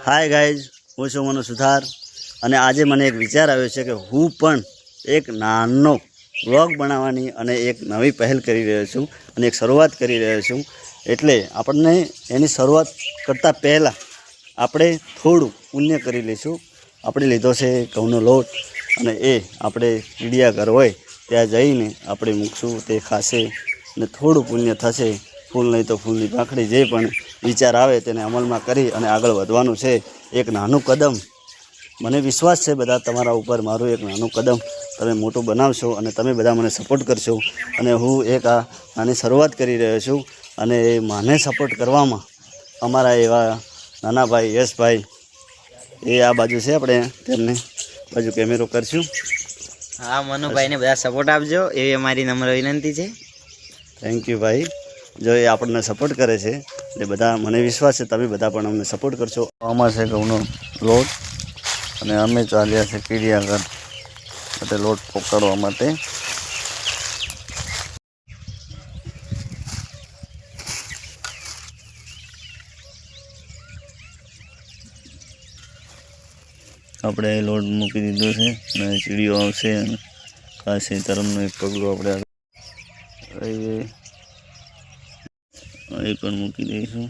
Hi guys, हूँ छुं मनु सुथार અને આજે મને એક વિચાર આવ્યો છે કે હું પણ એક નાનો વ્લોગ બનાવવાની અને એક નવી પહેલ કરી રહ્યો છું અને એક શરૂઆત કરી રહ્યો છું। એટલે આપણને એની શરૂઆત કરતાં પહેલાં આપણે થોડું પુણ્ય કરી લઈશું। આપણે લીધો છે ઘઉંનો લોટ અને એ આપણે ચીડિયાઘર હોય ત્યાં જઈને આપણે મૂકશું, તે ખાશે અને થોડું પુણ્ય થશે। ફૂલ નહીં તો ફૂલની પાંખડી, જે પણ વિચાર આવે તેને અમલમાં કરી અને આગળ વધવાનું છે। એક નાનું કદમ, મને વિશ્વાસ છે બધા તમારા ઉપર, મારું એક નાનું કદમ તમે મોટું બનાવશો અને તમે બધા મને સપોર્ટ કરશો। અને હું એક આ નાની શરૂઆત કરી રહ્યો છું અને મને સપોર્ટ કરવામાં અમારા એવા નાના ભાઈ યશભાઈ, એ આ બાજુ છે, આપણે તેમને બાજુ કેમેરો કરશું। હા, મનુભાઈને બધા સપોર્ટ આપજો એવી અમારી નમ્ર વિનંતી છે। થેન્ક યુ ભાઈ, જો એ આપણને સપોર્ટ કરે છે એટલે બધા, મને વિશ્વાસ છે તમે બધા પણ અમને સપોર્ટ કરશો। આમાં છે ઘઉંનો લોટ અને અમે ચાલ્યા છે ચીડિયાઘર માટે લોટ પકડવા માટે। આપણે લોટ મૂકી દીધો છે અને ચીડીઓ આવશે અને ખાસી ધર્મનું એક પગલું આપણે એ પણ મૂકી દઈશું।